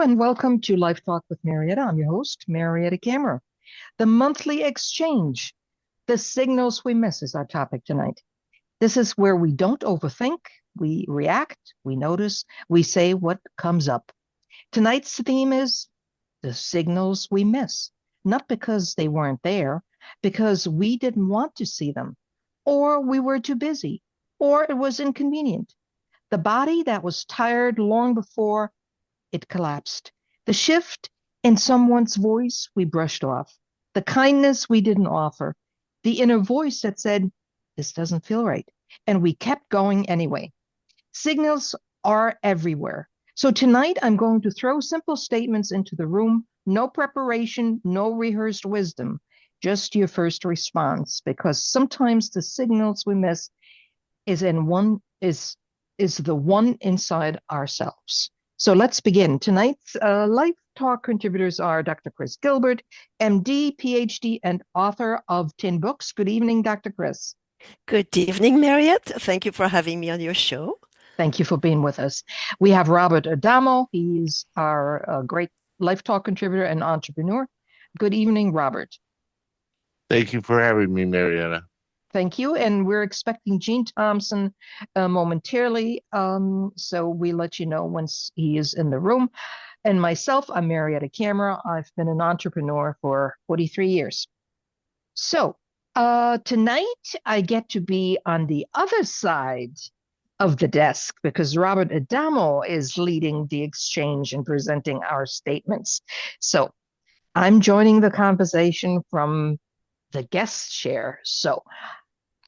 and welcome to LifeTalk with Mariette. I'm your host, Mariette Camera. The monthly exchange, the signals we miss is our topic tonight. This is where we don't overthink, we react, we notice, we say what comes up. Tonight's theme is the signals we miss, not because they weren't there, because we didn't want to see them, or we were too busy, or it was inconvenient. The body that was tired long before it collapsed. The shift in someone's voice we brushed off. The kindness we didn't offer. The inner voice that said, this doesn't feel right. And we kept going anyway. Signals are everywhere. So tonight I'm going to throw simple statements into the room. No preparation, no rehearsed wisdom, just your first response. Because sometimes the signals we miss is the one inside ourselves. So let's begin. Tonight's Life Talk contributors are Dr. Chris Gilbert, MD, PhD, and author of 10 books. Good evening, Dr. Chris. Good evening, Mariette. Thank you for having me on your show. Thank you for being with us. We have Robert Adamo. He's our great Life Talk contributor and entrepreneur. Good evening, Robert. Thank you for having me, Marietta. Thank you. And we're expecting Gene Thompson momentarily. So we let you know once he is in the room. And myself, I'm Mariette Camera. I've been an entrepreneur for 43 years. So tonight I get to be on the other side of the desk because Robert Adamo is leading the exchange and presenting our statements. So I'm joining the conversation from the guest chair. So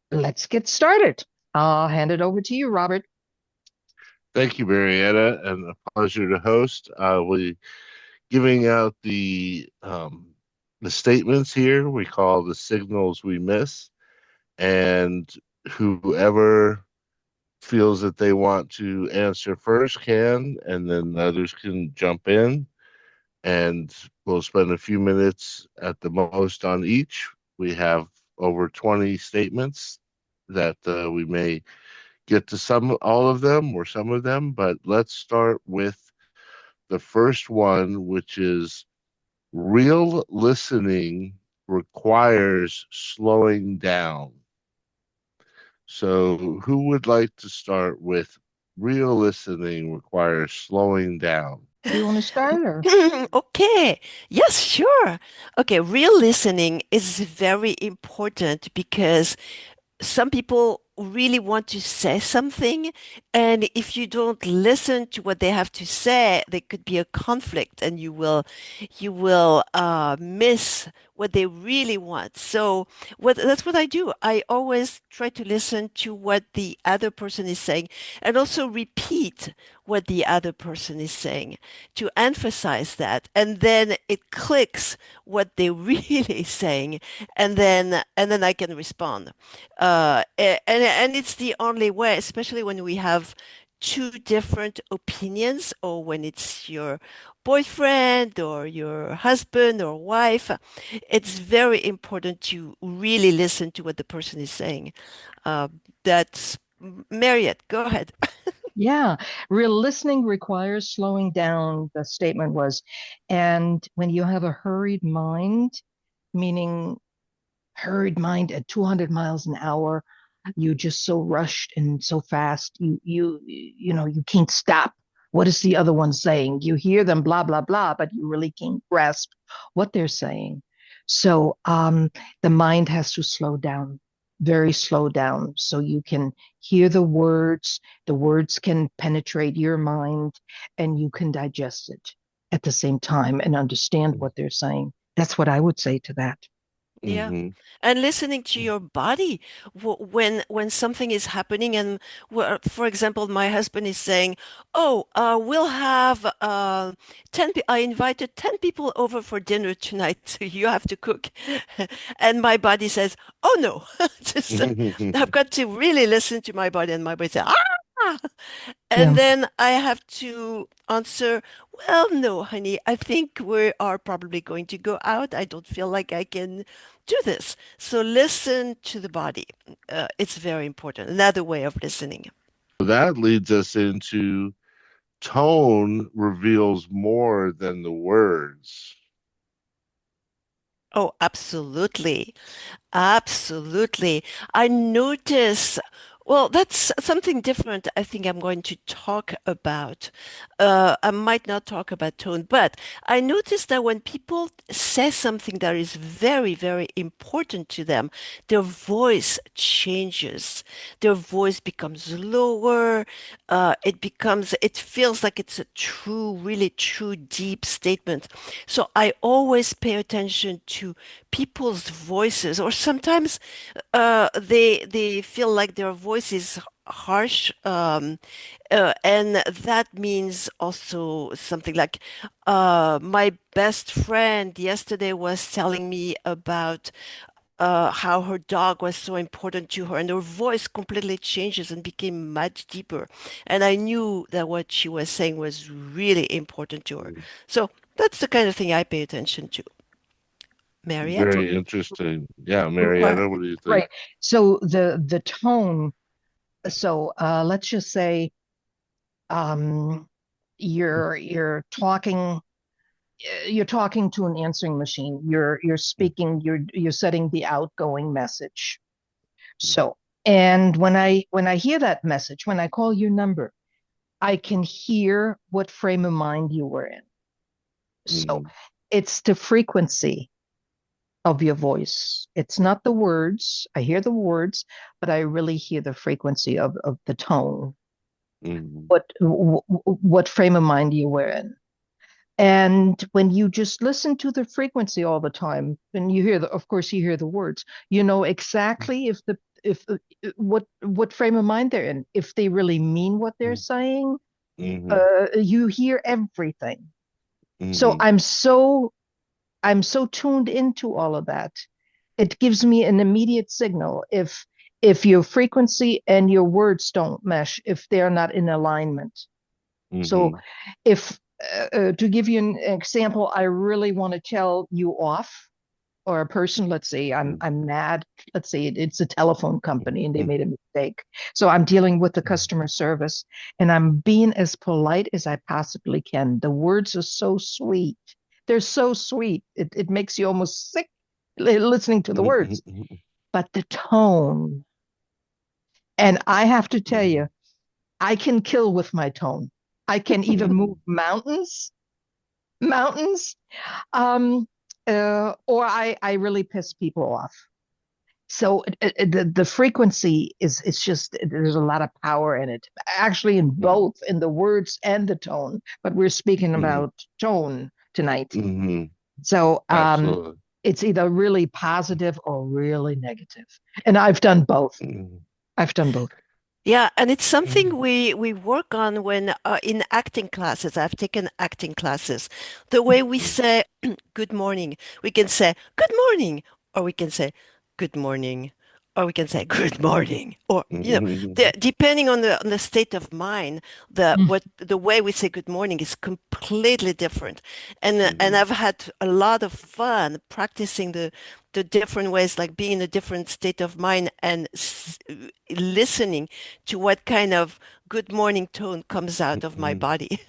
let's get started. I'll hand it over to you, Robert. Thank you, Marietta, and a pleasure to host. We giving out the statements here. We call the signals we miss, and whoever feels that they want to answer first can, and then others can jump in. And we'll spend a few minutes at the most on each. We have over 20 statements that we may get to all of them or some of them, but let's start with the first one, which is real listening requires slowing down. So who would like to start with real listening requires slowing down? Do you want to start or? Okay. Yes, sure. Okay. Real listening is very important because some people really want to say something, and if you don't listen to what they have to say, there could be a conflict, and you will miss what they really want. So that's what I do. I always try to listen to what the other person is saying, and also repeat what the other person is saying to emphasize that, and then it clicks what they're really saying, and then I can respond. And it's the only way, especially when we have two different opinions, or when it's your boyfriend or your husband or wife. It's very important to really listen to what the person is saying. Uh, that's Mariette. Go ahead. Yeah, real listening requires slowing down, the statement was. And when you have a hurried mind, meaning hurried mind at 200 miles an hour, you just so rushed and so fast, you can't stop. What is the other one saying? You hear them blah blah blah, but you really can't grasp what they're saying. So the mind has to slow down, very slow down, so you can hear the words. The words can penetrate your mind, and you can digest it at the same time and understand what they're saying. That's what I would say to that. Yeah. Mm-hmm. And listening to your body when something is happening, and for example, my husband is saying, "Oh, we'll have 10. I invited 10 people over for dinner tonight, so you have to cook." And my body says, "Oh no." Just, I've got to really listen to my body, and my body says, "Ah." And Yeah. then I have to answer, "Well, no, honey, I think we are probably going to go out. I don't feel like I can do this." So listen to the body. It's very important. Another way of listening. That leads us into tone reveals more than the words. Oh, absolutely. Absolutely. I notice, well, that's something different I think I'm going to talk about. I might not talk about tone, but I notice that when people say something that is very, very important to them, their voice changes. Their voice becomes lower. It feels like it's a true, really true, deep statement. So I always pay attention to people's voices, or sometimes they feel like their voice is harsh, and that means also something like my best friend yesterday was telling me about how her dog was so important to her, and her voice completely changes and became much deeper. And I knew that what she was saying was really important to her. So that's the kind of thing I pay attention to. Mariette? Very interesting. Yeah, Right. Marietta, what do you think? Right. So the tone. So let's just say um, you're talking to an answering machine. You're speaking. You're setting the outgoing message. So and when I hear that message, when I call your number, I can hear what frame of mind you were in. So Mm-hmm. it's the frequency of your voice. It's not the words. I hear the words, but I really hear the frequency of the tone. Mm-hmm. What frame of mind you were in. And when you just listen to the frequency all the time, and you hear of course, you hear the words, you know exactly if what frame of mind they're in, if they really mean what they're saying. Mm-hmm. You hear everything. So Mm-hmm. I'm so tuned into all of that. It gives me an immediate signal if your frequency and your words don't mesh, if they're not in alignment. So Mm-hmm. if to give you an example, I really want to tell you off, or a person, let's say I'm mad, let's say it's a telephone company and they made a mistake. So I'm dealing with the customer service and I'm being as polite as I possibly can. The words are so sweet. They're so sweet. It makes you almost sick listening to the words. But the tone, and I have to tell you, I can kill with my tone. I can even move mountains, um, or I really piss people off. So the frequency is it's just there's a lot of power in it, actually in both in the words and the tone. But we're speaking about tone tonight. Mm-hmm. So Absolutely. it's either really positive or really negative, and I've done both. Mm-hmm. I've done both. Yeah, and it's something we work on when in acting classes. I've taken acting classes. The way we say good morning, we can say good morning, or we can say good morning, or we can say good morning, or depending on the state of mind, the way we say good morning is completely different. And I've had a lot of fun practicing the different ways, like being in a different state of mind and listening to what kind of good morning tone comes out of my body.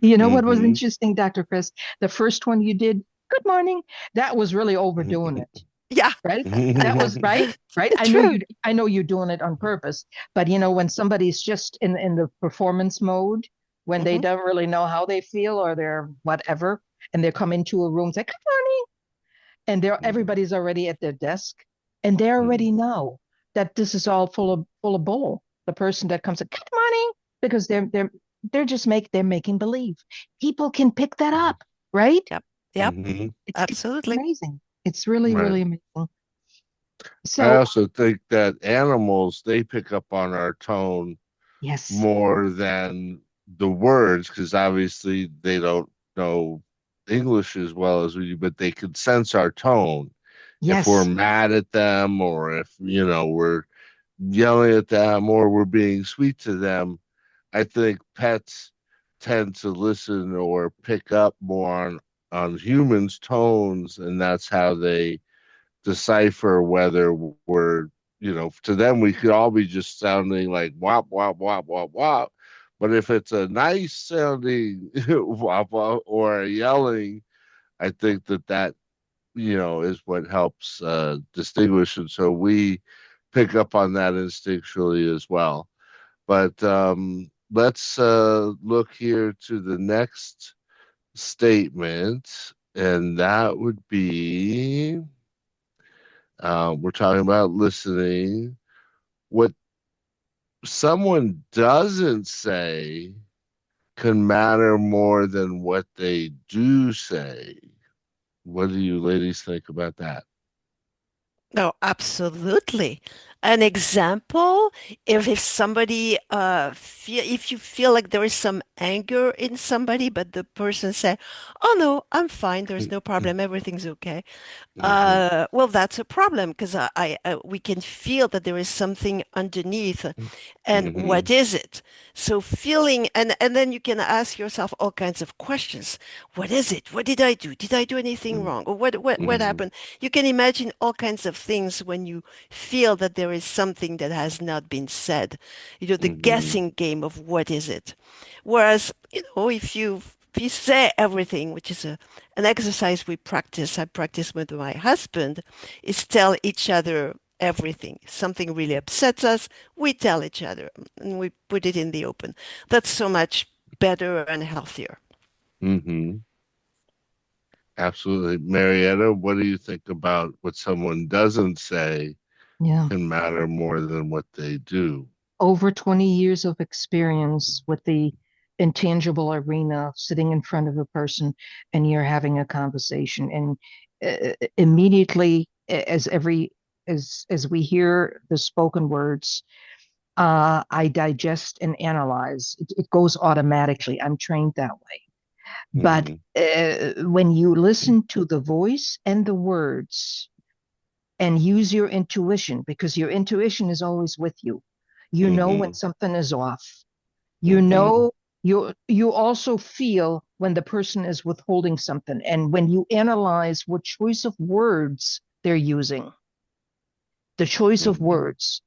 You know what was Mm-hmm. interesting, Dr. Chris? The first one you did, good morning, that was really overdoing it. Yeah, Right? That was right, right. I know true. you. I know you're doing it on purpose, but when somebody's just in the performance mode, when they Hmm. don't really know how they feel or they're whatever, and they come into a room, say good morning, and everybody's already at their desk, and they already know that this is all full of bull. The person that comes, good morning, because they're making believe. People can pick that up, right? Yep. Yep. It's Absolutely. amazing. It's really Right. really amazing. I So also think that animals, they pick up on our tone yes. more than the words, because obviously they don't know English as well as we do, but they can sense our tone. If we're Yes. mad at them, or if, we're yelling at them, or we're being sweet to them, I think pets tend to listen or pick up more on humans' tones, and that's how they decipher whether we're, to them, we could all be just sounding like wop, wop, wop, wop, wop. But if it's a nice sounding wah or a yelling, I think that is what helps distinguish. And so we pick up on that instinctually as well. But let's look here to the next statement, and that would be we're talking about listening. What someone doesn't say can matter more than what they do say. What do you ladies think about that? No, absolutely. An example, if somebody if you feel like there is some anger in somebody, but the person say, "Oh no, I'm fine. There's no problem. Everything's okay." Mm-hmm. Well, that's a problem because we can feel that there is something underneath, and Mm-hmm. what is it? So feeling, and then you can ask yourself all kinds of questions. What is it? What did I do? Did I do anything wrong? Or what Mm-hmm. happened? You can imagine all kinds of things when you feel that there is something that has not been said. The Mm-hmm. guessing game of what is it. Whereas, if you say everything, which is an exercise I practice with my husband, is tell each other everything. Something really upsets us, we tell each other and we put it in the open. That's so much better and healthier. Mm-hmm. Absolutely. Marietta, what do you think about what someone doesn't say Yeah. can matter more than what they do? Over 20 years of experience with the intangible arena, sitting in front of a person and you're having a conversation, and immediately as we hear the spoken words, I digest and analyze. It goes automatically. I'm trained that way. But Mm-hmm. when you listen to the voice and the words and use your intuition, because your intuition is always with you, you know when Mm-hmm. something is off. You Mm-hmm. know, you also feel when the person is withholding something. And when you analyze what choice of words they're using, the choice of Mm-hmm. words,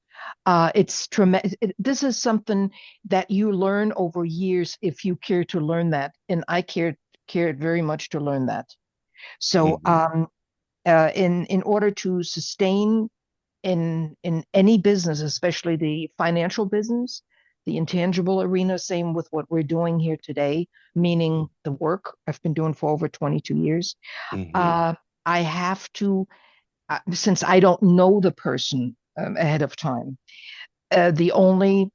it's tremendous. This is something that you learn over years if you care to learn that. And I cared very much to learn that. So Mm-hmm. in order to sustain in any business, especially the financial business, the intangible arena, same with what we're doing here today, meaning the work I've been doing for over 22 years. Mm-hmm. Uh, I have to, since I don't know the person ahead of time, the only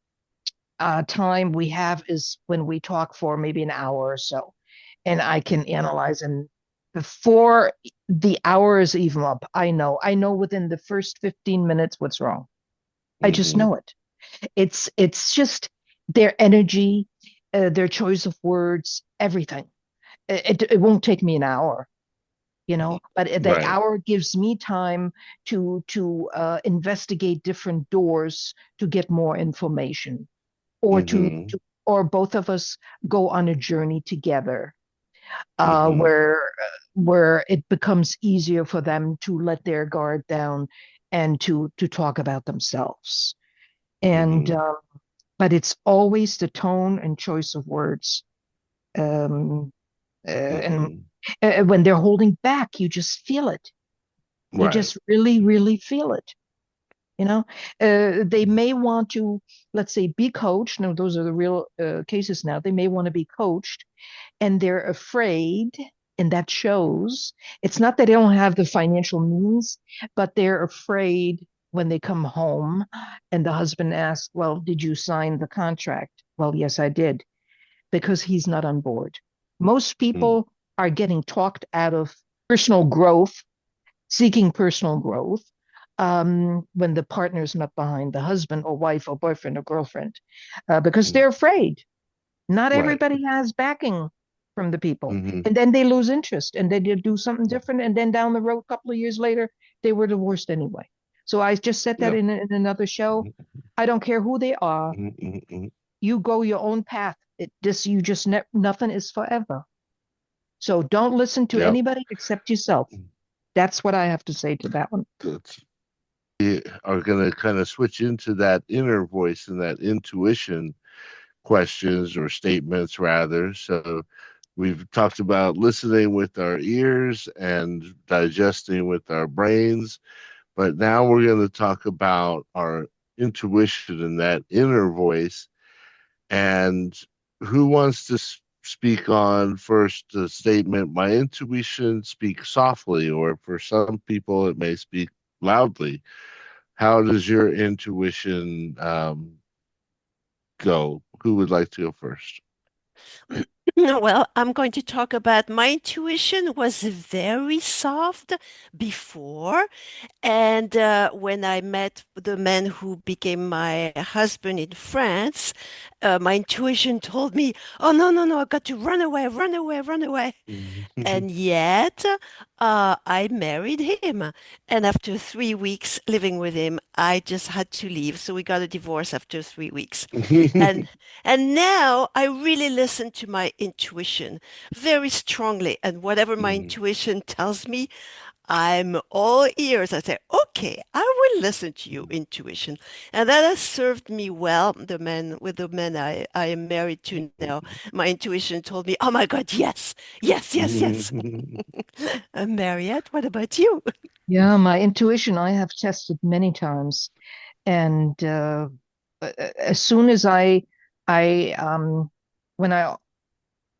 time we have is when we talk for maybe an hour or so, and I can analyze. And before the hour is even up, I know within the first 15 minutes what's wrong. I just Mm-hmm. know it. It's just their energy, their choice of words, everything. It won't take me an hour, but the Right. hour gives me time to investigate different doors to get more information, or Mm-hmm. or both of us go on a journey together, uh, Mm-hmm. where where it becomes easier for them to let their guard down and to talk about themselves. And Mm-hmm. but it's always the tone and choice of words. And Mm-hmm. when they're holding back, you just feel it. You Right. just really, really feel it. You know, they may want to, let's say, be coached. No, those are the real cases now. They may want to be coached, and they're afraid, and that shows. It's not that they don't have the financial means, but they're afraid when they come home and the husband asks, "Well, did you sign the contract?" "Well, yes, I did," because he's not on board. Most Mm-hmm. people are getting talked out of personal growth, seeking personal growth, when the partner's not behind, the husband or wife or boyfriend or girlfriend, because they're afraid. Not Right. everybody has backing from the people. Mm-hmm. And then they lose interest and they did do something different. And then down the road, a couple of years later, they were divorced anyway. So I just said that Yep. in another show. I don't care who they are. Mm-hmm. You go your own path. You just nothing is forever. So don't listen to Yep. anybody except yourself. That's what I have to say to that one. That's are going to kind of switch into that inner voice and that intuition questions or statements rather. So we've talked about listening with our ears and digesting with our brains, but now we're going to talk about our intuition and that inner voice. And who wants to speak on first the statement, my intuition speaks softly, or for some people, it may speak loudly? How does your intuition go? Who would like to go first? Well, I'm going to talk about my intuition was very soft before. And when I met the man who became my husband in France, my intuition told me, oh, no, no, no, I've got to run away, run away, run away. Mhm. And yet, I married him. And after 3 weeks living with him, I just had to leave. So we got a divorce after 3 weeks. And and now I really listen to my intuition very strongly. And whatever my intuition tells me, I'm all ears. I say, okay, I will listen to your intuition. And that has served me well. The man I am married to now, my intuition told me, oh my God, yes, yes, yes, yes. Mariette, what about you? Yeah, my intuition I have tested many times, and as soon as I when I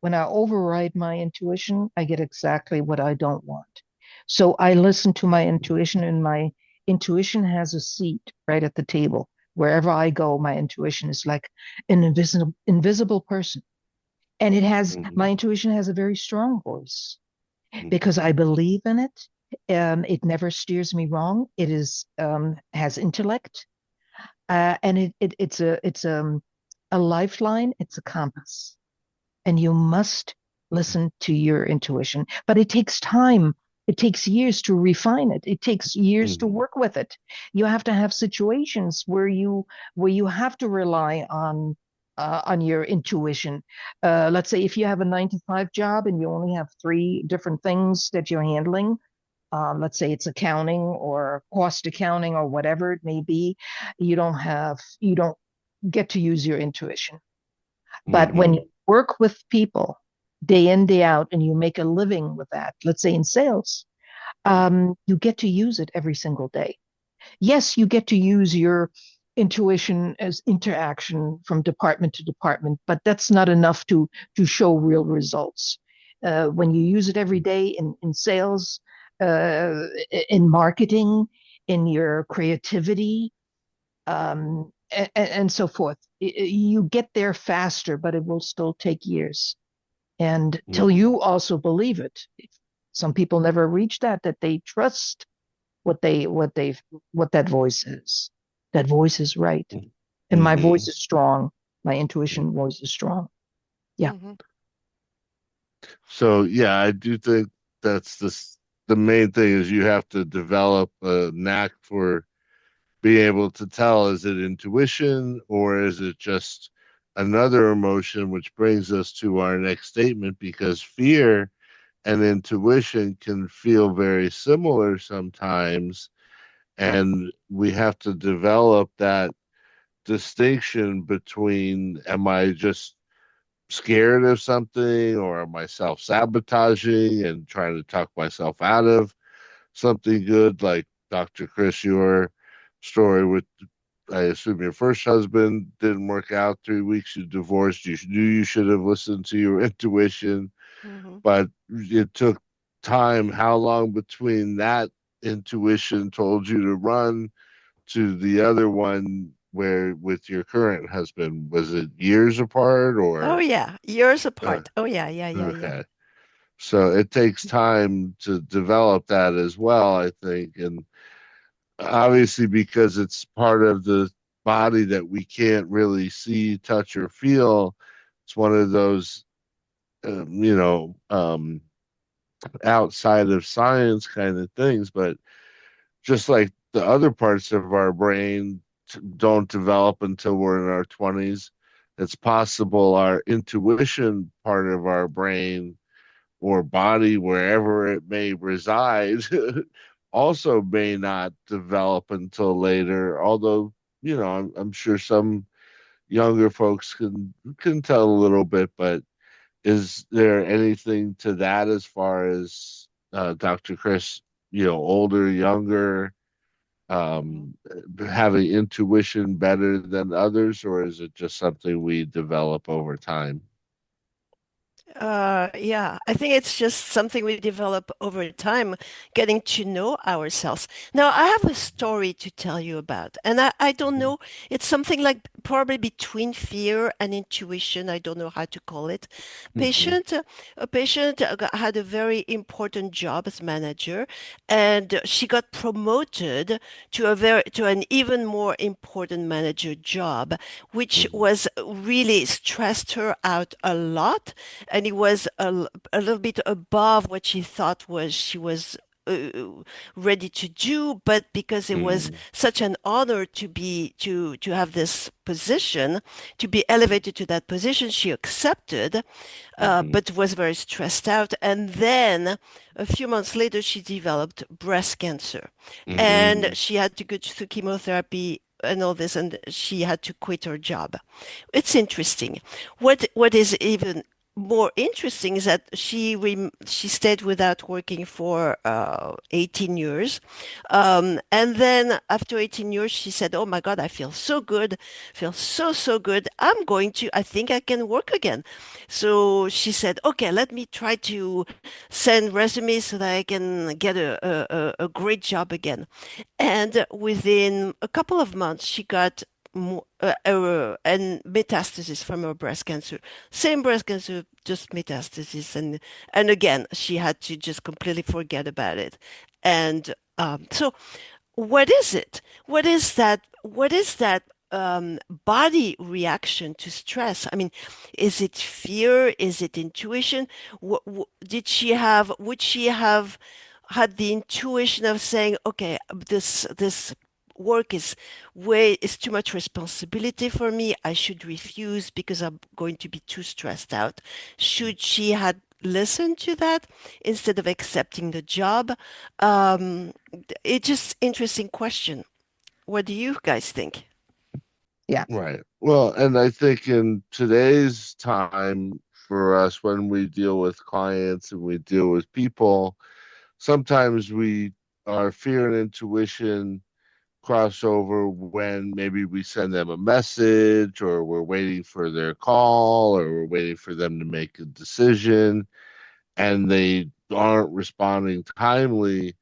when I override my intuition, I get exactly what I don't want. So I listen to my intuition, and my intuition has a seat right at the table. Wherever I go, my intuition is like an invisible person. And my intuition has a very strong voice because I believe in it. It never steers me wrong. It is has intellect, and it's a lifeline. It's a compass, and you must listen to your intuition. But it takes time. It takes years to refine it. It takes years to work with it. You have to have situations where you have to rely on your intuition. Let's say if you have a 9 to 5 job and you only have three different things that you're handling. Let's say it's accounting or cost accounting or whatever it may be. You don't get to use your intuition. But when Mhm. you work with people day in, day out, and you make a living with that, let's say in sales, you get to use it every single day. Yes, you get to use your intuition as interaction from department to department, but that's not enough to show real results. When you use it every day in sales, in marketing, in your creativity, and so forth. You get there faster, but it will still take years. And till Mhm. you also believe it, some people never reach that they trust what that voice is. That voice is right. And my voice Mhm. is strong. My intuition voice is strong. Yeah. Mhm. So yeah, I do think that's the main thing is you have to develop a knack for being able to tell, is it intuition or is it just another emotion, which brings us to our next statement, because fear and intuition can feel very similar sometimes, and we have to develop that distinction between, am I just scared of something, or am I self-sabotaging and trying to talk myself out of something good, like Dr. Chris, your story with, I assume your first husband didn't work out, 3 weeks, you divorced, you knew you should have listened to your intuition, Mhm. but it took time. How long between that intuition told you to run to the other one where with your current husband? Was it years apart Oh or yeah, years uh, apart. Oh yeah, yeah, yeah, yeah. okay. So it takes time to develop that as well, I think. And obviously, because it's part of the body that we can't really see, touch, or feel, it's one of those, you know, outside of science kind of things. But just like the other parts of our brain don't develop until we're in our 20s, it's possible our intuition part of our brain or body, wherever it may reside, also may not develop until later. Although, I'm sure some younger folks can tell a little bit, but is there anything to that as far as Dr. Chris, older, younger, um, having intuition better than others, or is it just something we develop over time? Yeah, I think it's just something we develop over time, getting to know ourselves. Now, I have a story to tell you about, and I don't know, it's something like probably between fear and intuition. I don't know how to call it. Mm-hmm. A patient had a very important job as manager, and she got promoted to an even more important manager job, which Hmm. was really stressed her out a lot, and it was a little bit above what she thought was she was uh, ready to do, but because it was Hmm. such an honor to have this position, to be elevated to that position, she accepted, Hmm. but was very stressed out. And then a few months later, she developed breast cancer, and Hmm. she had to go through chemotherapy and all this, and she had to quit her job. It's interesting. What is even more interesting is that she stayed without working for 18 years. And then after 18 years, she said, "Oh my God, I feel so good, feel so good. I think I can work again." So she said, "Okay, let me try to send resumes so that I can get a great job again." And within a couple of months, she got and metastasis from her breast cancer. Same breast cancer, just metastasis. And again, she had to just completely forget about it. And so what is it? What is that body reaction to stress? I mean, is it fear? Is it intuition? Would she have had the intuition of saying, okay, this work is too much responsibility for me. I should refuse because I'm going to be too stressed out. Should she had listened to that instead of accepting the job? Um, it's just interesting question. What do you guys think? Yeah. Right. Well, and I think in today's time for us, when we deal with clients and we deal with people, sometimes our fear and intuition cross over when maybe we send them a message or we're waiting for their call or we're waiting for them to make a decision and they aren't responding timely,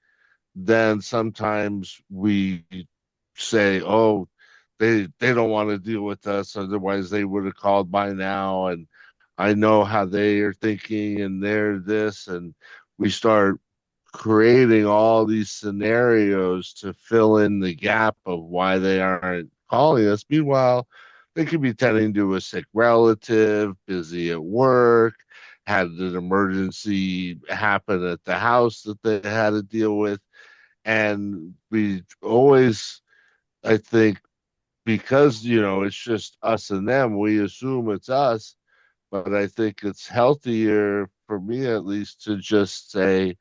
then sometimes we say, "Oh, they don't want to deal with us, otherwise they would have called by now." And I know how they are thinking, and they're this, and we start creating all these scenarios to fill in the gap of why they aren't calling us. Meanwhile, they could be tending to a sick relative, busy at work, had an emergency happen at the house that they had to deal with. And we always, I think, because, it's just us and them, we assume it's us. But I think it's healthier, for me at least, to just say,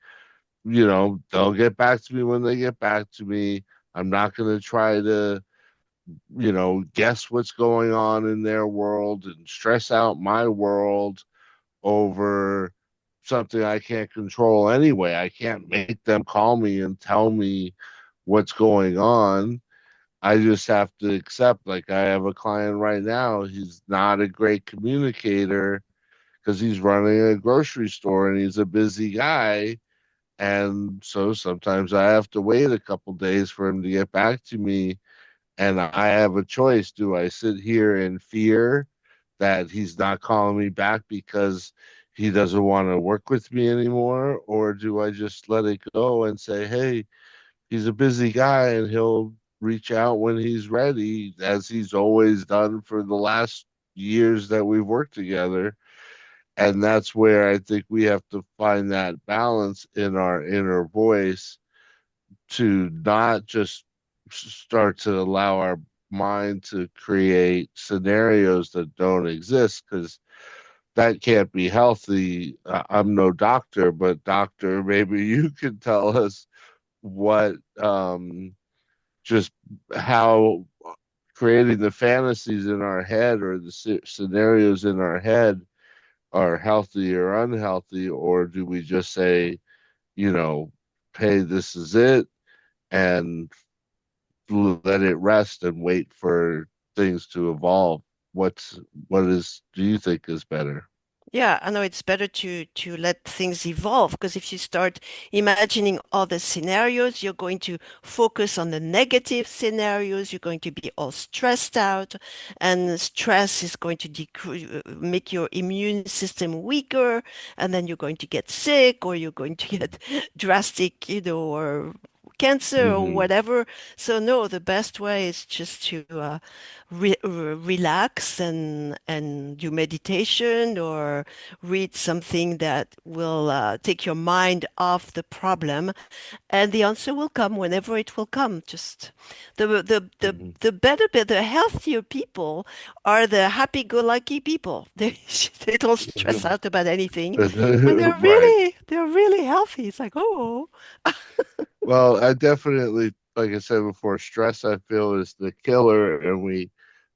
they'll get back to me when they get back to me. I'm not going to try to, guess what's going on in their world and stress out my world over something I can't control anyway. I can't make them call me and tell me what's going on. I just have to accept, like, I have a client right now. He's not a great communicator because he's running a grocery store and he's a busy guy. And so sometimes I have to wait a couple days for him to get back to me. And I have a choice. Do I sit here in fear that he's not calling me back because he doesn't want to work with me anymore? Or do I just let it go and say, hey, he's a busy guy and he'll reach out when he's ready, as he's always done for the last years that we've worked together? And that's where I think we have to find that balance in our inner voice to not just start to allow our mind to create scenarios that don't exist, because that can't be healthy. I'm no doctor, but doctor, maybe you can tell us what just how creating the fantasies in our head or the scenarios in our head are healthy or unhealthy, or do we just say, you know, hey, this is it, and let it rest and wait for things to evolve? What is do you think is better? Yeah, I know it's better to let things evolve, because if you start imagining other scenarios, you're going to focus on the negative scenarios. You're going to be all stressed out, and stress is going to make your immune system weaker, and then you're going to get sick, or you're going to get drastic, or cancer or Hmm. whatever. So no, the best way is just to relax and do meditation or read something that will take your mind off the problem, and the answer will come whenever it will come. Just Hmm. the better, the healthier people are the happy-go-lucky people. They don't stress out about anything, and Right. they're really healthy. It's like, oh. Well, I definitely, like I said before, stress I feel is the killer, and we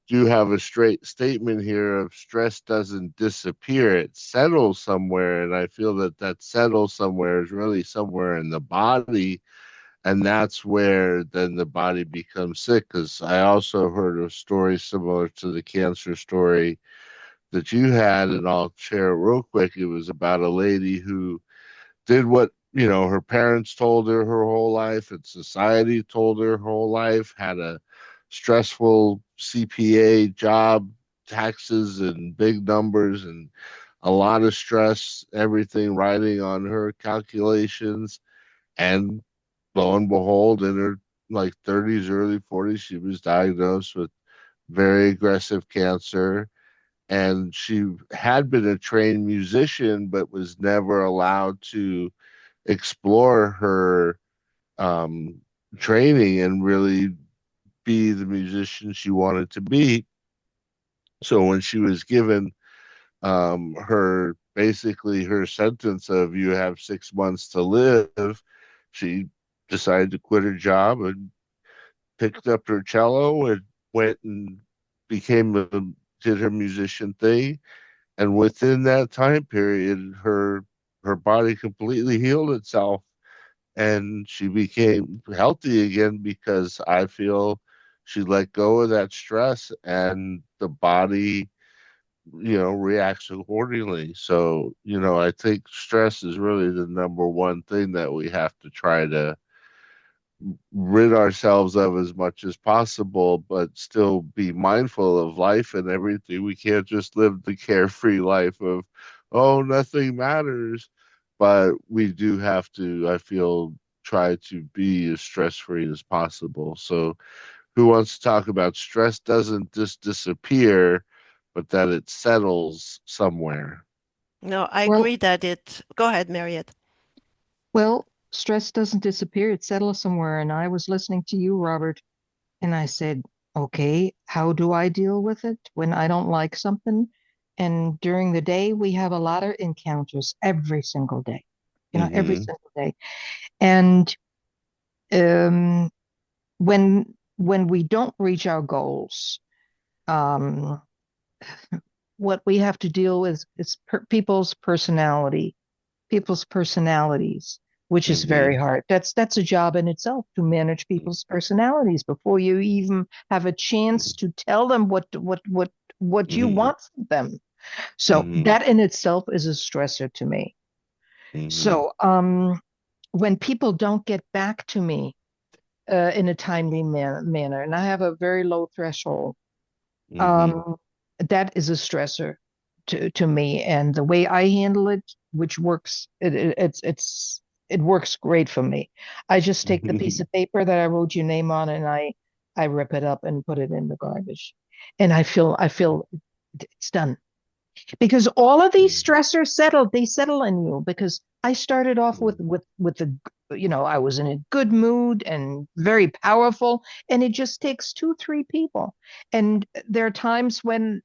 do have a straight statement here of stress doesn't disappear, it settles somewhere, and I feel that that settles somewhere is really somewhere in the body, and that's where then the body becomes sick. Because I also heard a story similar to the cancer story that you had, and I'll share it real quick. It was about a lady who did what her parents told her her whole life and society told her her whole life, had a stressful CPA job, taxes and big numbers and a lot of stress, everything riding on her calculations. And lo and behold, in her like 30s, early 40s, she was diagnosed with very aggressive cancer. And she had been a trained musician, but was never allowed to explore her um, training and really be the musician she wanted to be. So when she was given her basically her sentence of you have 6 months to live, she decided to quit her job and picked up her cello and went and became a did her musician thing. And within that time period, her body completely healed itself and she became healthy again because I feel she let go of that stress and the body, reacts accordingly. So, I think stress is really the number one thing that we have to try to rid ourselves of as much as possible, but still be mindful of life and everything. We can't just live the carefree life of, oh, nothing matters. But we do have to, I feel, try to be as stress free as possible. So, who wants to talk about stress doesn't just disappear, but that it settles somewhere? No, I Well, agree that go ahead, Mariette. well, stress doesn't disappear, it settles somewhere. And I was listening to you, Robert, and I said, okay, how do I deal with it when I don't like something? And during the day, we have a lot of encounters every single day, every Mm-hmm. single day. And um, when we don't reach our goals, um, what we have to deal with is people's personalities, which is very Mm-hmm. hard. That's a job in itself to manage people's personalities before you even have a chance to tell them what you Mm-hmm. want from them. So Mm-hmm. that in itself is a stressor to me. Mm-hmm. So when people don't get back to me in a timely manner, and I have a very low threshold, Mm-hmm. um, that is a stressor to me. And the way I handle it, which works, it works great for me. I just take the piece of paper that I wrote your name on and I rip it up and put it in the garbage. And I feel it's done. Because all of these stressors they settle in you because I started off with the I was in a good mood and very powerful, and it just takes two, three people. And there are times when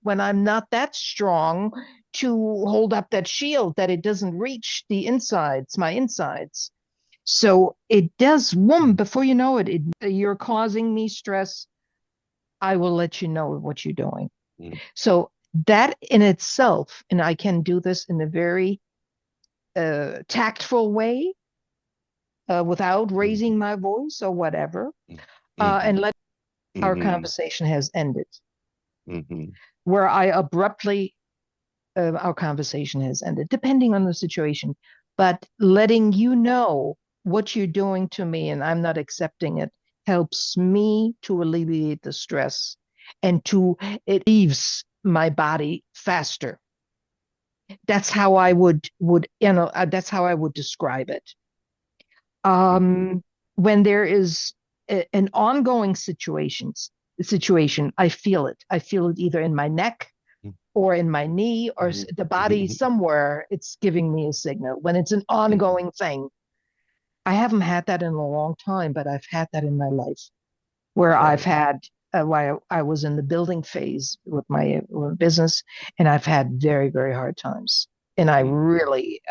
I'm not that strong to hold up that shield, that it doesn't reach my insides. So it does, before you know it, you're causing me stress I will let you know what you're doing. Mm. So that in itself, and I can do this in a very tactful way, without raising my voice or whatever, and let our conversation has ended. Where I abruptly, our conversation has ended, depending on the situation, but letting you know what you're doing to me and I'm not accepting it helps me to alleviate the stress and it leaves my body faster. That's how I would that's how I would describe it. When there is an ongoing situation, I feel it. I feel it either in my neck or in my knee or the body somewhere. It's giving me a signal when it's an ongoing thing. I haven't had that in a long time, but I've had that in my life where I've had while I was in the building phase with my business, and I've had very, very hard times. And I really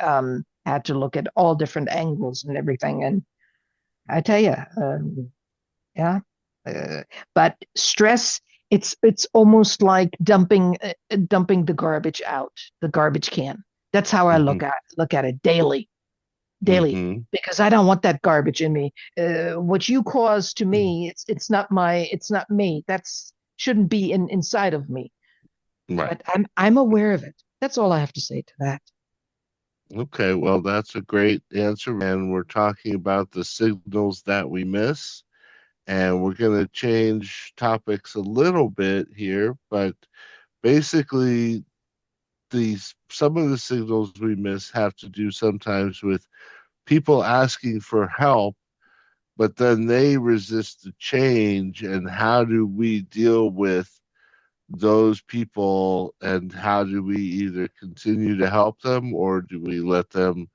had to look at all different angles and everything. And I tell you, yeah. But stress, it's almost like dumping the garbage out, the garbage can. That's how I look at it daily, because I don't want that garbage in me. What you cause to me, it's not me. That's shouldn't be inside of me. Right. But I'm aware of it. That's all I have to say to that. Okay, well, that's a great answer. And we're talking about the signals that we miss. And we're going to change topics a little bit here, but basically, some of the signals we miss have to do sometimes with people asking for help, but then they resist the change. And how do we deal with those people? And how do we either continue to help them, or do we let them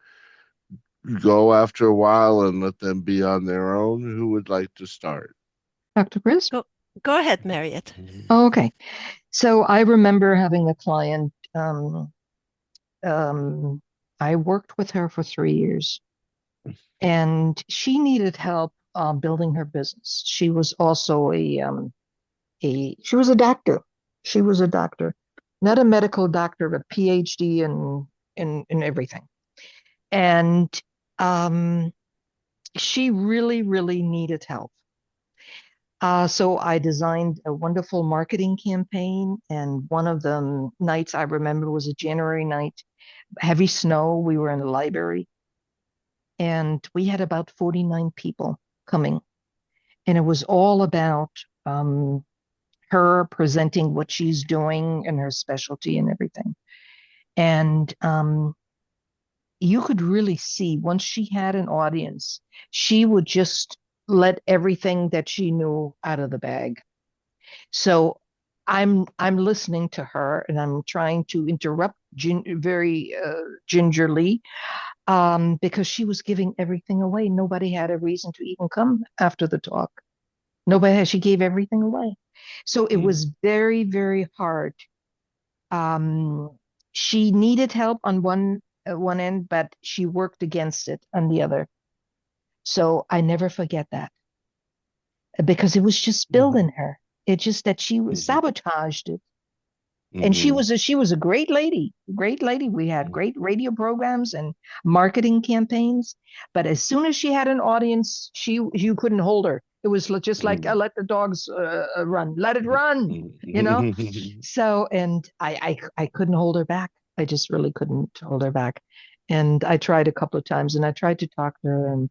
go after a while and let them be on their own? Who would like to start? Dr. Chris? Go ahead, Mariette. Oh, okay. So I remember having a client. I worked with her for 3 years, and she needed help building her business. She was also she was a doctor. She was a doctor, not a medical doctor, but PhD in everything. And um, she really, really needed help. So I designed a wonderful marketing campaign, and one of the nights I remember was a January night, heavy snow. We were in the library, and we had about 49 people coming, and it was all about her presenting what she's doing and her specialty and everything. And you could really see once she had an audience, she would just let everything that she knew out of the bag. So I'm listening to her and I'm trying to interrupt very gingerly, because she was giving everything away. Nobody had a reason to even come after the talk. Nobody had, she gave everything away. So it was very, very hard. She needed help on one end, but she worked against it on the other. So I never forget that, because it was just building her. It's just that she was sabotaged it. And she was a great lady, great lady. We had great radio programs and marketing campaigns. But as soon as she had an audience, you couldn't hold her. It was just like let the dogs run, let it run, you know. So, and I couldn't hold her back. I just really couldn't hold her back. And I tried a couple of times, and I tried to talk to her, and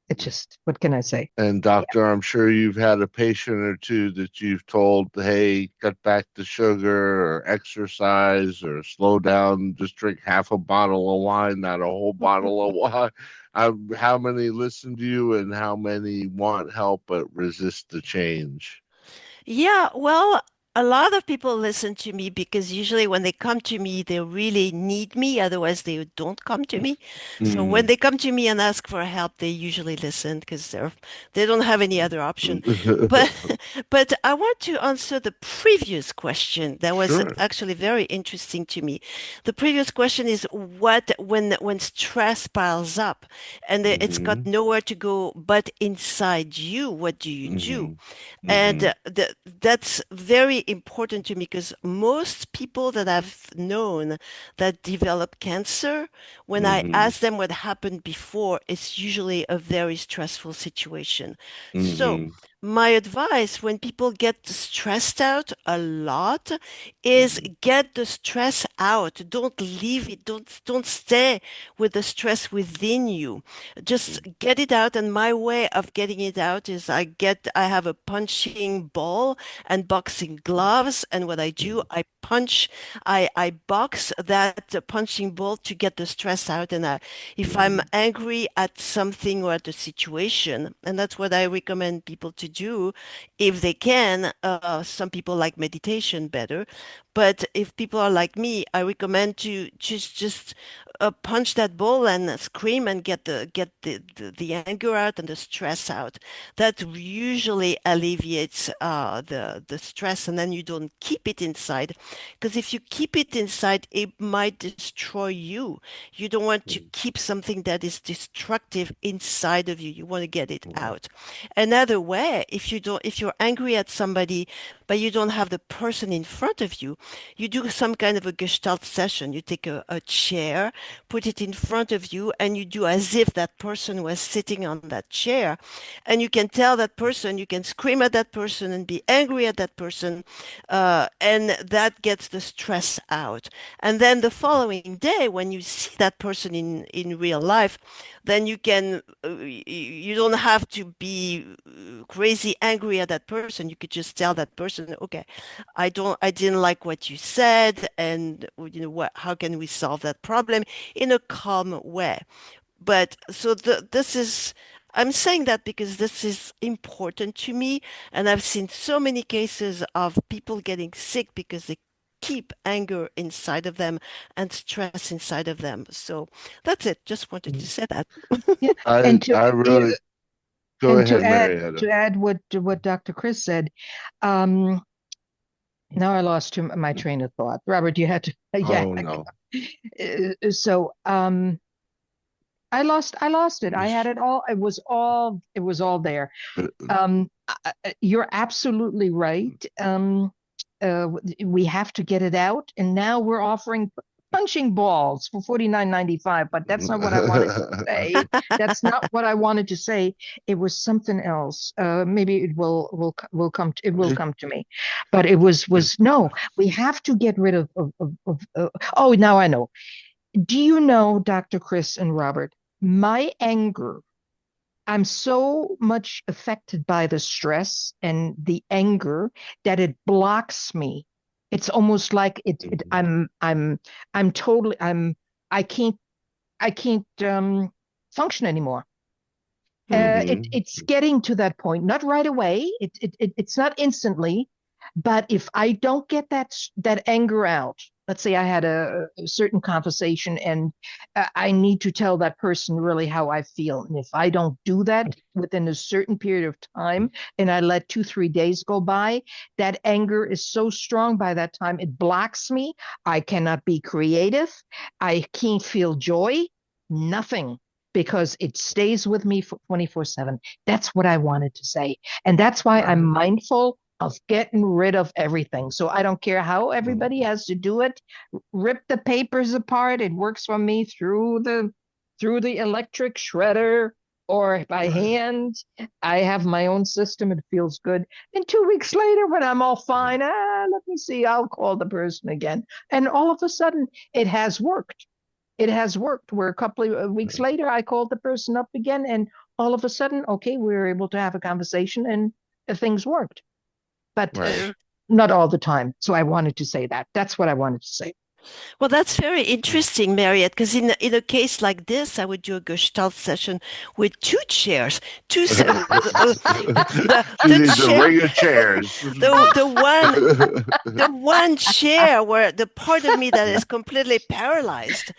it just, what can I say? And doctor, I'm sure you've had a patient or two that you've told, hey, cut back the sugar or exercise or slow down, just drink half a bottle of wine, not a whole bottle of wine. How many listen to you and how many want help but resist the change? Yeah, well, A lot of people listen to me because usually when they come to me, they really need me. Otherwise, they don't come to me. So when Mm. they come to me and ask for help, they usually listen because they don't have any other option. But but I want to answer the previous question that was Sure. actually very interesting to me. The previous question is what when stress piles up and it's got Hmm. nowhere to go but inside you, what do you do? Hmm. And Hmm. that's very important to me because most people that I've known that develop cancer, when I Hmm. ask them what happened before, it's usually a very stressful situation. So, Hmm. my advice when people get stressed out a lot is Hmm. get the stress out. Don't leave it. Don't stay with the stress within you. Just get it out. And my way of getting it out is I have a punching ball and boxing gloves. And what I do, I box that punching ball to get the stress out. And if I'm Hmm. angry at something or at a situation, and that's what I recommend people to do if they can. Some people like meditation better, but if people are like me, I recommend to just punch that ball and scream and get the anger out and the stress out. That usually alleviates the stress, and then you don't keep it inside. Because if you keep it inside, it might destroy you. You don't want to keep something that is destructive inside of you. You want to get it out. Another way, if you're angry at somebody, but you don't have the person in front of you, you do some kind of a gestalt session. You take a chair, put it in front of you, and you do as if that person was sitting on that chair. And you can tell that person, you can scream at that person and be angry at that person, and that gets the stress out. And then the following day, when you see that person in real life, then you don't have to be crazy angry at that person. You could just tell that person, okay, I didn't like what you said, and how can we solve that problem in a calm way? But so this is, I'm saying that because this is important to me, and I've seen so many cases of people getting sick because they keep anger inside of them and stress inside of them. So that's it. Just wanted to say that. Yeah, I and to I really go and to ahead, add Marietta. to add what Dr. Chris said, um, now I lost my train of thought. Robert, you had to, yeah. Oh no. So I lost it. I had it all. It was all there. You're absolutely right. We have to get it out, and now we're offering punching balls for 49.95. But that's not what I wanted to say. That's not what I wanted to say. It was something else. Maybe it will come. It will come to me. But it was no. We have to get rid of. Oh, now I know. Do you know, Dr. Chris and Robert? My anger, I'm so much affected by the stress and the anger that it blocks me. It's almost like I'm totally, I can't function anymore. Hmm. It's getting to that point, not right away. It's not instantly, but if I don't get that anger out, let's say I had a certain conversation and I need to tell that person really how I feel, and if I don't do that within a certain period of time, and I let 2, 3 days go by, that anger is so strong by that time it blocks me. I cannot be creative. I can't feel joy. Nothing because it stays with me for 24/7. That's what I wanted to say. And that's why I'm Right. mindful of getting rid of everything. So I don't care how everybody Mhm. has to do it. Rip the papers apart. It works for me through the electric shredder or by Right. hand. I have my own system. It feels good. And 2 weeks later, when I'm all fine, let me see, I'll call the person again. And all of a sudden, it has worked. It has worked. Where a couple of weeks later, I called the person up again, and all of a sudden, okay, we were able to have a conversation, and things worked. But Right. not all the time. So I wanted to say that. That's what I wanted to say. Well, that's very interesting, Mariette, because in a case like this, I would do a Gestalt session with two chairs, She the needs a chair, ring of chairs. the the one the one chair where the part of me that is completely paralyzed,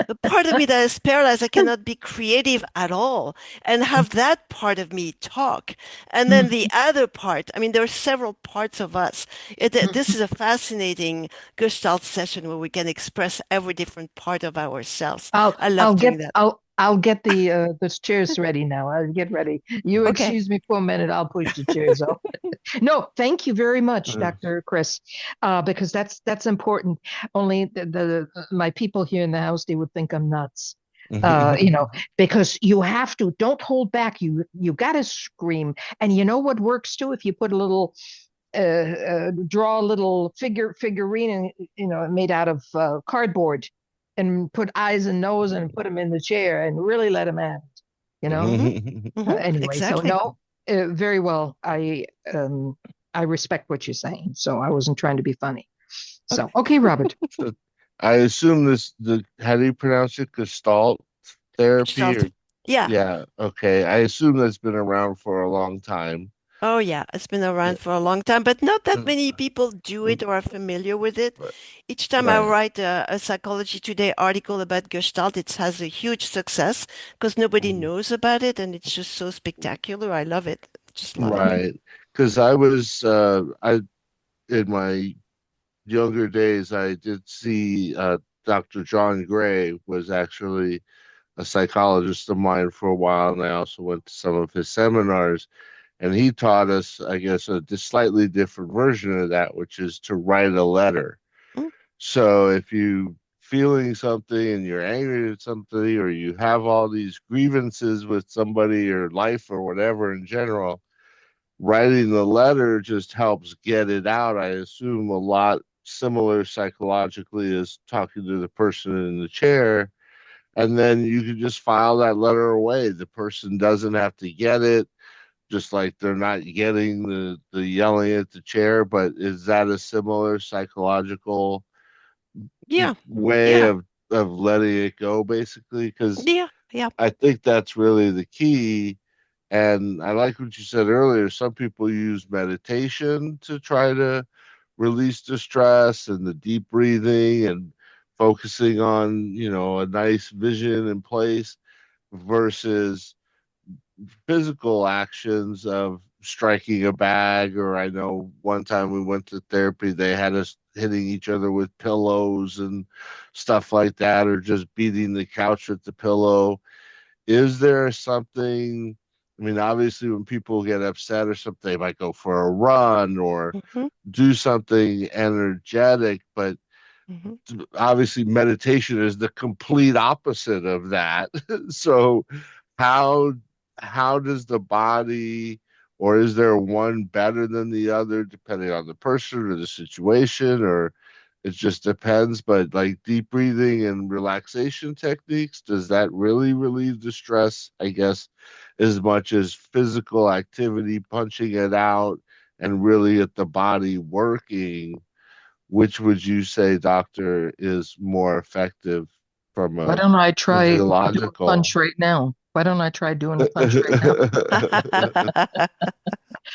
the part of me that is paralyzed, I cannot be creative at all, and have that part of me talk. And then the other part, I mean, there are several parts of us. This is a fascinating Gestalt session where we can express every different part of ourselves. I love doing that. I'll get the chairs ready now. I'll get ready. You Okay. excuse me for a minute. I'll push the chairs up. No, thank you very much, Dr. Chris, because that's important. Only my people here in the house, they would think I'm nuts. Because you have to, don't hold back. You got to scream. And you know what works too? If you put a little draw a little figurine, made out of cardboard, and put eyes and nose and put them in the chair and really let them at it. Anyway, so Exactly. no, very well. I respect what you're saying, so I wasn't trying to be funny. So okay, Robert. I assume how do you pronounce it? Gestalt therapy? Gestalt. Yeah. Yeah, okay. I assume that's been around for a long time. Oh, yeah. It's been around for a long time, but not that many people do it or are familiar with it. Each time I Right. write a Psychology Today article about Gestalt, it has a huge success because nobody knows about it, and it's just so spectacular. I love it. Just love it. Right. Because I in my younger days, I did see Dr. John Gray was actually a psychologist of mine for a while, and I also went to some of his seminars. And he taught us, I guess, a slightly different version of that, which is to write a letter. Mm, So if you feeling something and you're angry at something, or you have all these grievances with somebody or life or whatever in general, writing the letter just helps get it out. I assume a lot similar psychologically as talking to the person in the chair. And then you can just file that letter away. The person doesn't have to get it, just like they're not getting the yelling at the chair. But is that a similar psychological Yeah. way Yeah. of letting it go, basically? Because Yeah. Yeah. I think that's really the key. And I like what you said earlier. Some people use meditation to try to release the stress, and the deep breathing and focusing on, a nice vision in place versus physical actions of striking a bag. Or I know one time we went to therapy, they had us hitting each other with pillows and stuff like that, or just beating the couch with the pillow. Is there something? I mean, obviously, when people get upset or something, they might go for a run or Hmm. do something energetic, but Hmm. obviously, meditation is the complete opposite of that. So, how how does the body, or is there one better than the other, depending on the person or the situation, or it just depends? But like deep breathing and relaxation techniques, does that really relieve the stress, I guess, as much as physical activity, punching it out and really get the body working? Which would you say, doctor, is more effective from Why a don't I try doing a punch physiological? right now? Why don't I try doing a punch right now?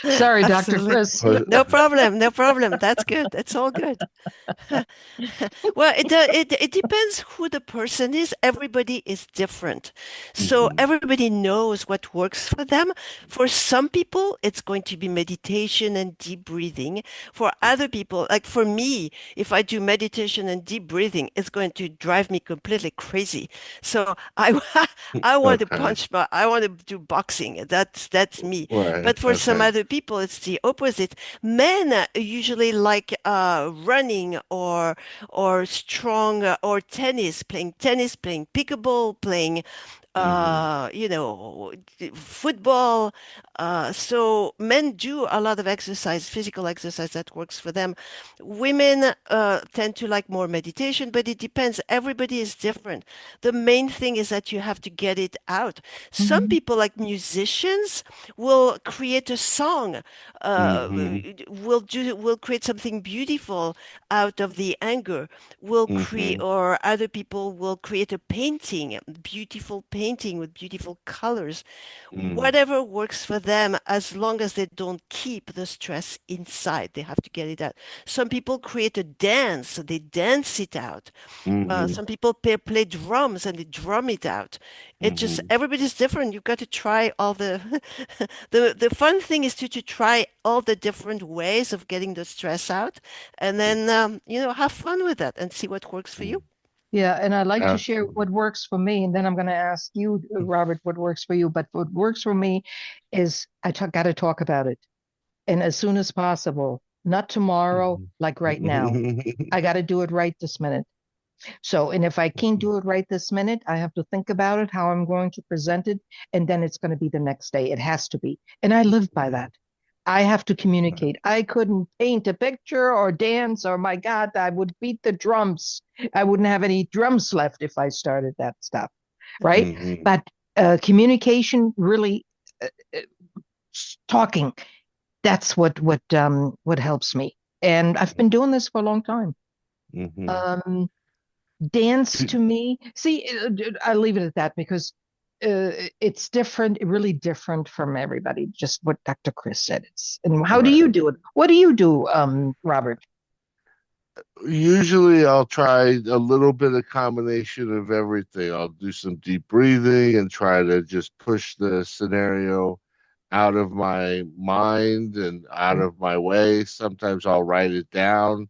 Sorry, Dr. Absolutely. Chris. No problem. No problem. That's good. That's all good. Well, it depends who the person is. Everybody is different. So Mhm. everybody knows what works for them. For some people, it's going to be meditation and deep breathing. For other people, like for me, if I do meditation and deep breathing, it's going to drive me completely crazy. So I I want to Okay. punch, but I want to do boxing. That's me. Right. But for some Okay. other people, it's the opposite. Men usually like running or strong or tennis, playing pickleball, playing football. So men do a lot of exercise, physical exercise that works for them. Women tend to like more meditation, but it depends. Everybody is different. The main thing is that you have to get it out. Some Mhm. people, like musicians, will create a song, Mm-hmm. will create something beautiful out of the anger. Will create, Mm-hmm. or other people will create a painting, beautiful painting with beautiful colors. Mm-hmm. Whatever works for them, as long as they don't keep the stress inside. They have to get it out. Some people create a dance, so they dance it out. Mm-hmm. Some people play drums and they drum it out. It just, Mm-hmm. everybody's different. You've got to try all the the fun thing is to try all the different ways of getting the stress out, and then have fun with that and see what works for you. Yeah, and I'd like to share Absolutely. what works for me, and then I'm going to ask you, Robert, what works for you. But what works for me is got to talk about it, and as soon as possible, not tomorrow, like right now. I got to do it right this minute. So, and if I can't do it right this minute, I have to think about it, how I'm going to present it, and then it's going to be the next day. It has to be. And I live by that. I have to communicate. I couldn't paint a picture or dance, or my God, I would beat the drums. I wouldn't have any drums left if I started that stuff, right? Mm-hmm. But communication, really, uh, uh, talking, that's what helps me. And I've been doing this for a long time. Mm-hmm. Um, Dance to me, see, I'll leave it at that because it's different, really different from everybody. Just what Dr. Chris said. And how do you Right. do it? What do you do, Robert? Usually I'll try a little bit of combination of everything. I'll do some deep breathing and try to just push the scenario out of my mind and out of my way. Sometimes I'll write it down.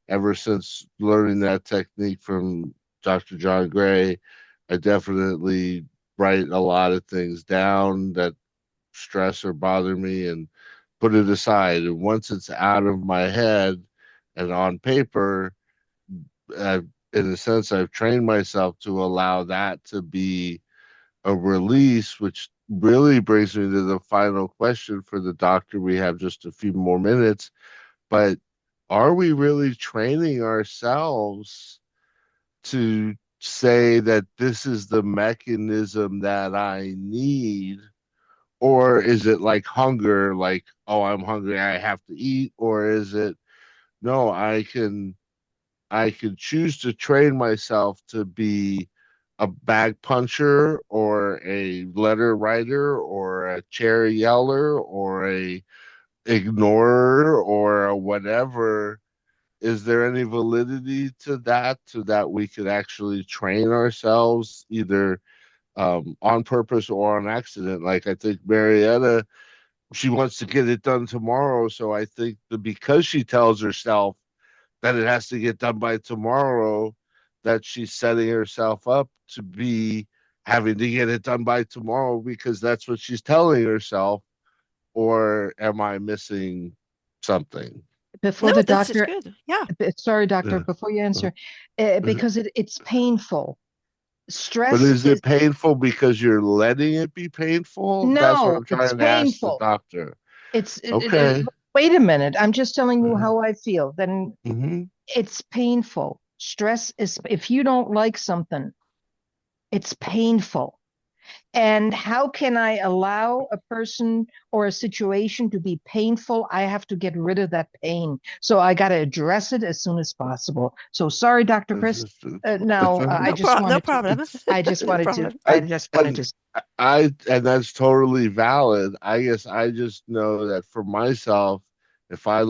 Ever since learning that technique from Dr. John Gray, I definitely write a lot of things down that stress or bother me and put it aside. And once it's out of my head and on paper, I've, in a sense, I've trained myself to allow that to be a release, which really brings me to the final question for the doctor. We have just a few more minutes, but are we really training ourselves to say that this is the mechanism that I need? Or is it like hunger, like, oh, I'm hungry, I have to eat? Or is it, no, I could choose to train myself to be a bag puncher or a letter writer or a chair yeller or a ignorer or a whatever. Is there any validity to that we could actually train ourselves either on purpose or on accident? Like I think Marietta, she wants to get it done tomorrow. So I think that because she tells herself that it has to get done by tomorrow, that she's setting herself up to be having to get it done by tomorrow because that's what she's telling herself. Or am I missing something? Before No, the this is doctor, good. Yeah. sorry, doctor, Yeah. before you answer, But because it's painful. Stress is is it painful because you're letting it be painful? That's what no, I'm it's trying to ask the painful. doctor. It's Okay. wait a minute. I'm just telling you Mm-hmm. how I feel. Then Mm-hmm. it's painful. Stress is if you don't like something, it's painful. And how can I allow a person or a situation to be painful? I have to get rid of that pain. So I got to address it as soon as possible. So sorry, Dr. It's Chris. just, No, I just No wanted to, problem. it's I just No wanted to, problem. I I just wanted and to, and that's totally valid. I guess I just know that for myself, if I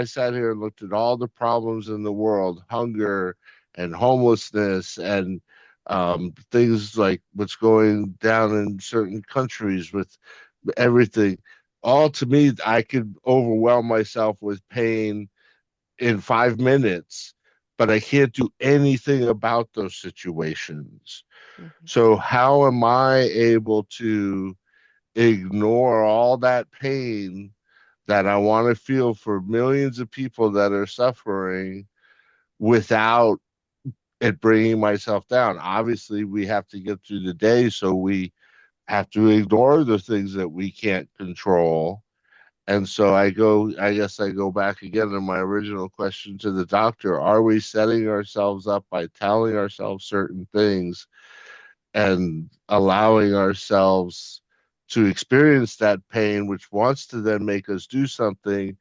sat here and looked at all the problems in the world, hunger and homelessness and things like what's going down in certain countries with everything, all to me, I could overwhelm myself with pain in 5 minutes, but I can't do anything about those situations. Mhm. So, how am I able to ignore all that pain that I want to feel for millions of people that are suffering without it bringing myself down. Obviously, we have to get through the day, so we have to ignore the things that we can't control. And so I guess I go back again to my original question to the doctor. Are we setting ourselves up by telling ourselves certain things and allowing ourselves to experience that pain, which wants to then make us do something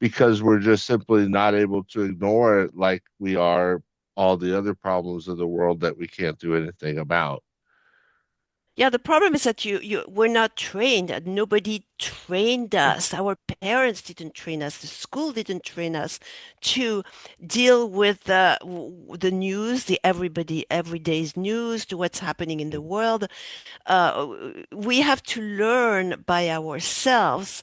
because we're just simply not able to ignore it like we are all the other problems of the world that we can't do anything about? Yeah, the problem is that we're not trained. Nobody trained us. Our parents didn't train us. The school didn't train us to deal with the news, the everyday's news, to what's happening in the world. We have to learn by ourselves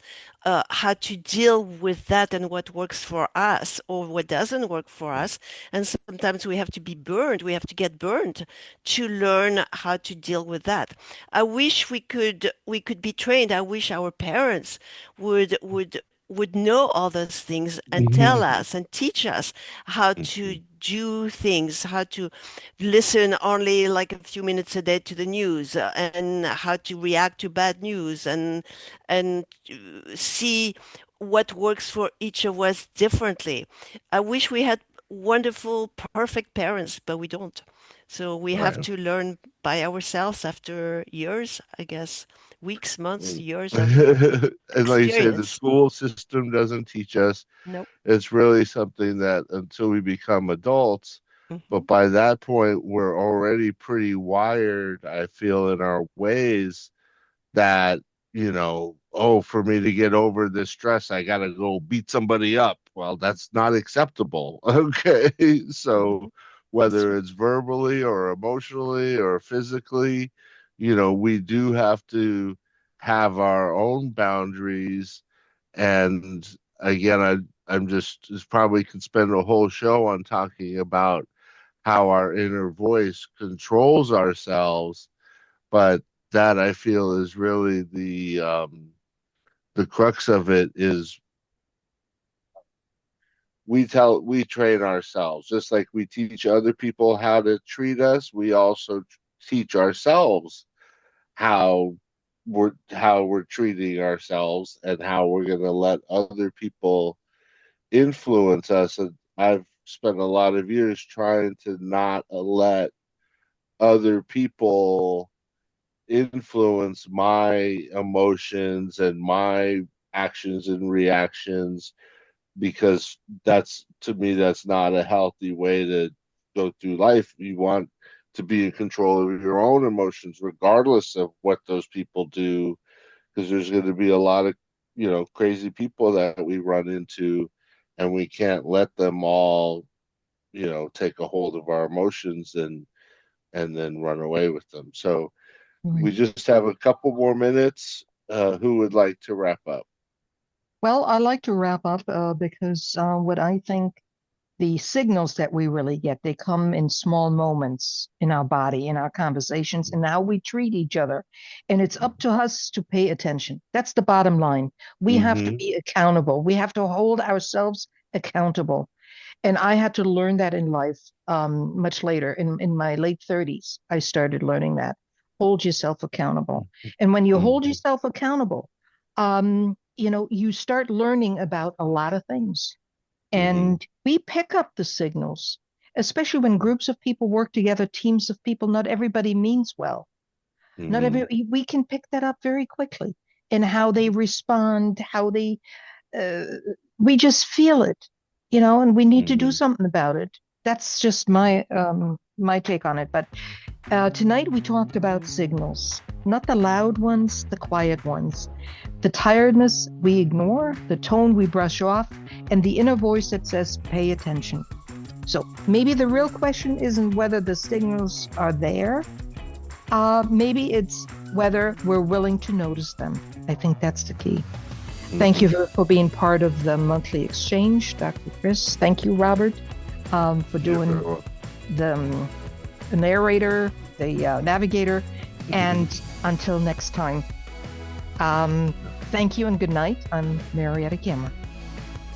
how to deal with that and what works for us or what doesn't work for us. And sometimes we have to be burned. We have to get burned to learn how to deal with that. I wish we could be trained. I wish our parents would know all those things and tell Mhm. us and teach us how to do things, how to listen only like a few minutes a day to the news, and how to react to bad news, and see what works for each of us differently. I wish we had wonderful, perfect parents, but we don't. So we have Right. to learn by ourselves after years, I guess, weeks, months, Mm. years of And like you say, the experience. school system doesn't teach us. Nope. It's really something that until we become adults, Hmm. but by that point, we're already pretty wired, I feel, in our ways that, oh, for me to get over this stress, I got to go beat somebody up. Well, that's not acceptable. Okay. So Hmm. That's whether true. it's verbally or emotionally or physically, we do have to have our own boundaries. And again, I'm just probably could spend a whole show on talking about how our inner voice controls ourselves, but that I feel is really the crux of it is we train ourselves just like we teach other people how to treat us. We also teach ourselves how we're treating ourselves and how we're going to let other people influence us. And I've spent a lot of years trying to not let other people influence my emotions and my actions and reactions, because that's, to me, that's not a healthy way to go through life. You want to be in control of your own emotions regardless of what those people do, because there's going to be a lot of crazy people that we run into, and we can't let them all take a hold of our emotions and then run away with them. So we Right. just have a couple more minutes. Who would like to wrap up? Well, I like to wrap up because what I think the signals that we really get, they come in small moments in our body, in our conversations, and how we treat each other. And it's up to us to pay attention. That's the bottom line. We have to Mm-hmm. be accountable. We have to hold ourselves accountable. And I had to learn that in life much later. In my late 30s, I started learning that. Hold yourself accountable. And when you hold Mm-hmm. yourself accountable, you start learning about a lot of things. Mm-hmm. And we pick up the signals, especially when groups of people work together, teams of people. Not everybody means well. Not Mm-hmm. every, we can pick that up very quickly in how they respond, how they uh, we just feel it, and we need to do Mm-hmm. something about it. That's just my take on it. But tonight we talked about signals, not the loud ones, the quiet ones, the tiredness we ignore, the tone we brush off, and the inner voice that says, pay attention. So maybe the real question isn't whether the signals are there. Maybe it's whether we're willing to notice them. I think that's the key. Thank you Mm-hmm. for being part of the monthly exchange, Dr. Chris. Thank you, Robert, for You're very doing the, the narrator, the navigator. welcome. And until next time, thank you and good night. I'm Marietta Kimmer.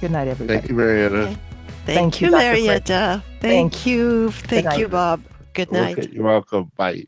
Good night, Thank everybody. you, Marietta. Okay. Thank you, Dr. Fritz. Mariette. Thanks. Thank you. Good Thank you, night. Bob. Good night. Okay, you're welcome. Bye.